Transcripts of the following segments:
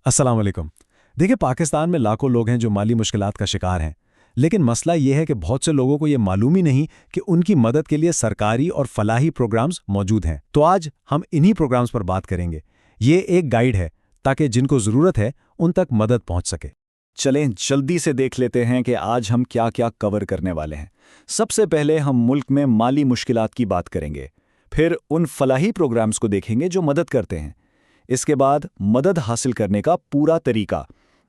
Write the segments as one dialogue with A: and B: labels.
A: अस्सलाम वालेकुम। देखिए, पाकिस्तान में लाखों लोग हैं जो माली मुश्किलात का शिकार हैं। लेकिन मसला ये है कि बहुत से लोगों को ये मालूम ही नहीं कि उनकी मदद के लिए सरकारी और फलाही प्रोग्राम्स मौजूद हैं। तो आज हम इन्हीं प्रोग्राम्स पर बात करेंगे। ये एक गाइड है ताकि जिनको ज़रूरत है उन तक मदद पहुंच सके।
B: चलें जल्दी से देख लेते हैं कि आज हम क्या क्या कवर करने वाले हैं। सबसे पहले हम मुल्क में माली मुश्किलात की बात करेंगे, फिर उन फलाही प्रोग्राम्स को देखेंगे जो मदद करते हैं। इसके बाद मदद हासिल करने का पूरा तरीका,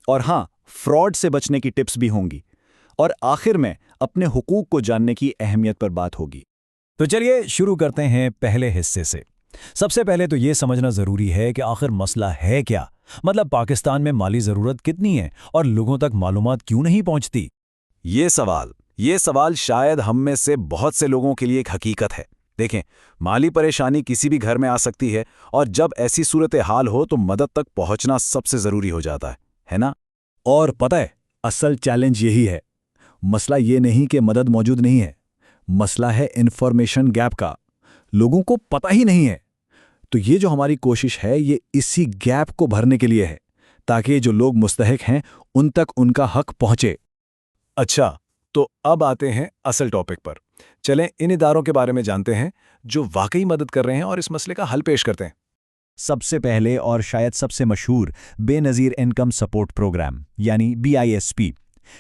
B: और हाँ, फ्रॉड से बचने की टिप्स भी होंगी। और आखिर में अपने हुकूक को जानने की अहमियत पर बात होगी।
C: तो चलिए शुरू करते हैं पहले हिस्से से। सबसे पहले तो ये समझना जरूरी है कि आखिर मसला है क्या। मतलब पाकिस्तान में माली जरूरत कितनी है और लोगों तक मालूमात क्यों नहीं पहुंचती।
B: ये सवाल शायद हम में से बहुत से लोगों के लिए एक हकीकत है। देखें, माली परेशानी किसी भी घर में आ सकती है, और जब ऐसी सूरत हाल हो तो मदद तक पहुंचना सबसे जरूरी हो जाता है ना?
D: और पता है, असल चैलेंज यही है। मसला ये नहीं कि मदद मौजूद नहीं है, मसला है इन्फॉर्मेशन गैप का। लोगों को पता ही नहीं है। तो ये जो हमारी कोशिश है, ये इसी गैप को भरने के लिए है, ताकि जो लोग मुस्तहिक हैं उन तक उनका हक पहुंचे।
A: अच्छा, तो अब आते हैं असल टॉपिक पर। चलें इन इदारों के बारे में जानते हैं जो वाकई मदद कर रहे हैं और इस मसले का हल पेश करते हैं।
C: सबसे पहले और शायद सबसे मशहूर बेनज़ीर इनकम सपोर्ट प्रोग्राम यानी BISP।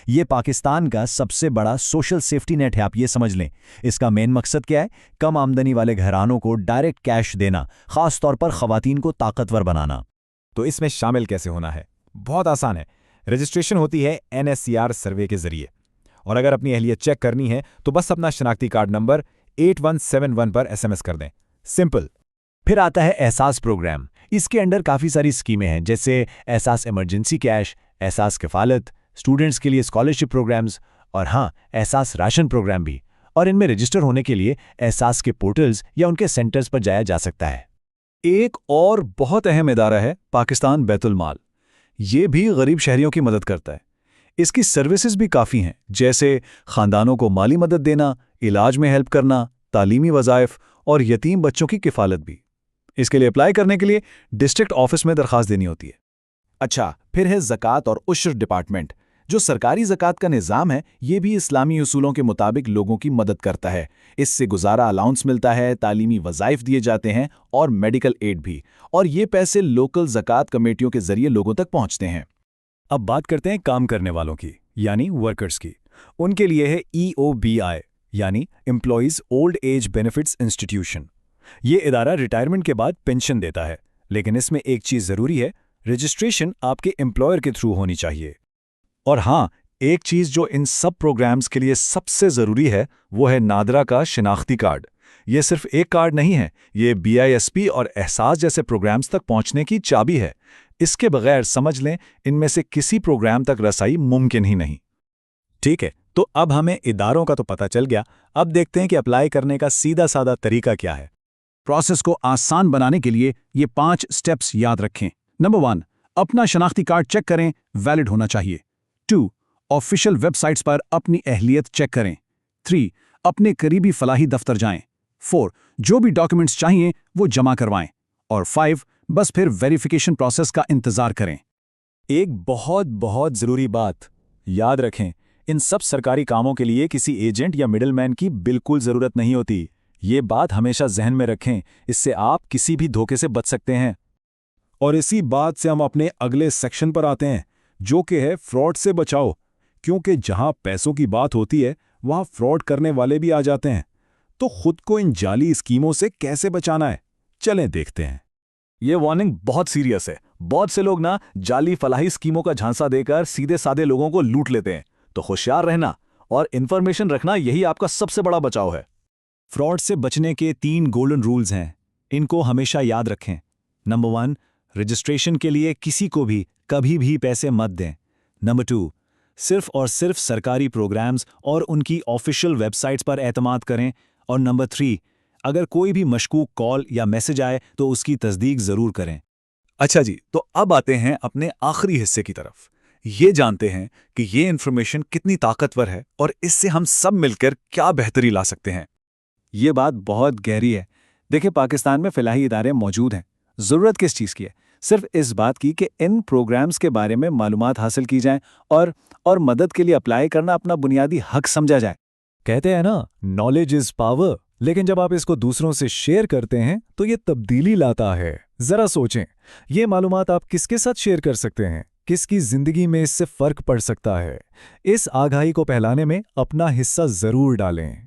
C: ये पाकिस्तान का सबसे बड़ा सोशल सेफ्टी नेट है, आप ये समझ लें। इसका मेन मकसद क्या है? कम आमदनी वाले घरानों को डायरेक्ट कैश देना, खास तौर पर खवातीन को ताकतवर बनाना।
E: तो इसमें शामिल कैसे होना है? बहुत आसान है। रजिस्ट्रेशन होती है NSCR सर्वे के जरिए, और अगर अपनी अहलियत चेक करनी है तो बस अपना शनाख्ती कार्ड नंबर 8171 पर SMS कर दें। सिंपल।
C: फिर आता है एहसास प्रोग्राम। इसके अंडर काफ़ी सारी स्कीमें हैं, जैसे एहसास इमरजेंसी कैश, एहसास किफ़ालत, स्टूडेंट्स के लिए स्कॉलरशिप प्रोग्राम्स, और हाँ, एहसास राशन प्रोग्राम भी। और इनमें रजिस्टर होने के लिए एहसास के पोर्टल्स या उनके सेंटर्स पर जाया जा सकता है।
D: एक और बहुत अहम इदारा है पाकिस्तान बैतुल माल। ये भी गरीब शहरियों की मदद करता है। इसकी सर्विसेज भी काफ़ी हैं, जैसे खानदानों को माली मदद देना, इलाज में हेल्प करना, तालीमी वज़ाइफ और यतीम बच्चों की किफ़ालत भी। इसके लिए अप्लाई करने के लिए डिस्ट्रिक्ट ऑफिस में दरखास्त देनी होती है।
B: अच्छा, फिर है ज़कात और उश्र डिपार्टमेंट। जो सरकारी ज़कात का निज़ाम है, ये भी इस्लामी उसूलों के मुताबिक लोगों की मदद करता है। इससे गुजारा अलाउंस मिलता है, तालीमी वज़ाइफ दिए जाते हैं और मेडिकल एड भी। और ये पैसे लोकल ज़कात कमेटियों के जरिए लोगों तक पहुंचते हैं।
C: अब बात करते हैं काम करने वालों की, यानी वर्कर्स की। उनके लिए है EOBI यानी employees old age benefits institution. ये इदारा रिटायरमेंट के बाद पेंशन देता है, लेकिन इसमें एक चीज़ ज़रूरी है, रजिस्ट्रेशन आपके एम्प्लॉयर के थ्रू होनी चाहिए।
D: और हाँ, एक चीज़ जो इन सब प्रोग्राम्स के लिए सबसे ज़रूरी है, वो है नादरा का शिनाख्ती कार्ड। ये सिर्फ एक कार्ड नहीं है, ये BISP और एहसास जैसे प्रोग्राम्स तक पहुंचने की चाबी है। इसके बगैर समझ लें, इनमें से किसी प्रोग्राम तक रसाई मुमकिन ही नहीं।
E: ठीक है, तो अब हमें इदारों का तो पता चल गया। अब देखते हैं कि अप्लाई करने का सीधा साधा तरीका क्या है।
D: प्रोसेस को आसान बनाने के लिए ये 5 स्टेप्स याद रखें। नंबर 1, अपना शनाख्ती कार्ड चेक करें, वैलिड होना चाहिए। 2, ऑफिशियल वेबसाइट्स पर अपनी अहलियत चेक करें। 3, अपने करीबी फलाही दफ्तर जाएं। 4, जो भी डॉक्यूमेंट्स चाहिए वो जमा करवाएं। और 5, बस फिर वेरिफिकेशन प्रोसेस का इंतजार करें।
E: एक बहुत बहुत ज़रूरी बात याद रखें, इन सब सरकारी कामों के लिए किसी एजेंट या मिडलमैन की बिल्कुल ज़रूरत नहीं होती। ये बात हमेशा जहन में रखें, इससे आप किसी भी धोखे से बच सकते हैं।
A: और इसी बात से हम अपने अगले सेक्शन पर आते हैं, जो कि है फ्रॉड से बचाओ। क्योंकि जहां पैसों की बात होती है, वहां फ्रॉड करने वाले भी आ जाते हैं। तो खुद को इन जाली स्कीमों से कैसे बचाना है, चलें देखते हैं।
B: ये वार्निंग बहुत सीरियस है। बहुत से लोग ना जाली फलाही स्कीमों का झांसा देकर सीधे साधे लोगों को लूट लेते हैं। तो होशियार रहना और इन्फॉर्मेशन रखना, यही आपका सबसे बड़ा बचाव है।
E: फ्रॉड से बचने के 3 गोल्डन रूल्स हैं, इनको हमेशा याद रखें। नंबर 1, रजिस्ट्रेशन के लिए किसी को भी कभी भी पैसे मत दें। नंबर 2, सिर्फ और सिर्फ सरकारी प्रोग्राम्स और उनकी ऑफिशियल वेबसाइट्स पर एतमाद करें। और नंबर 3, अगर कोई भी मशकूक कॉल या मैसेज आए तो उसकी तस्दीक ज़रूर करें।
D: अच्छा जी, तो अब आते हैं अपने आखिरी हिस्से की तरफ। ये जानते हैं कि ये इन्फॉर्मेशन कितनी ताकतवर है और इससे हम सब मिलकर क्या बेहतरी ला सकते हैं।
B: ये बात बहुत गहरी है। देखिए, पाकिस्तान में फलाही इदारे मौजूद हैं। ज़रूरत किस चीज़ की है? सिर्फ इस बात की कि इन प्रोग्राम्स के बारे में मालूमात हासिल की जाए और मदद के लिए अप्लाई करना अपना बुनियादी हक समझा जाए।
C: कहते हैं ना, नॉलेज इज पावर, लेकिन जब आप इसको दूसरों से शेयर करते हैं तो ये तब्दीली लाता है। जरा सोचें, ये मालूमात आप किसके साथ शेयर कर सकते हैं, किसकी जिंदगी में इससे फर्क पड़ सकता है। इस आगाही को फैलाने में अपना हिस्सा जरूर डालें।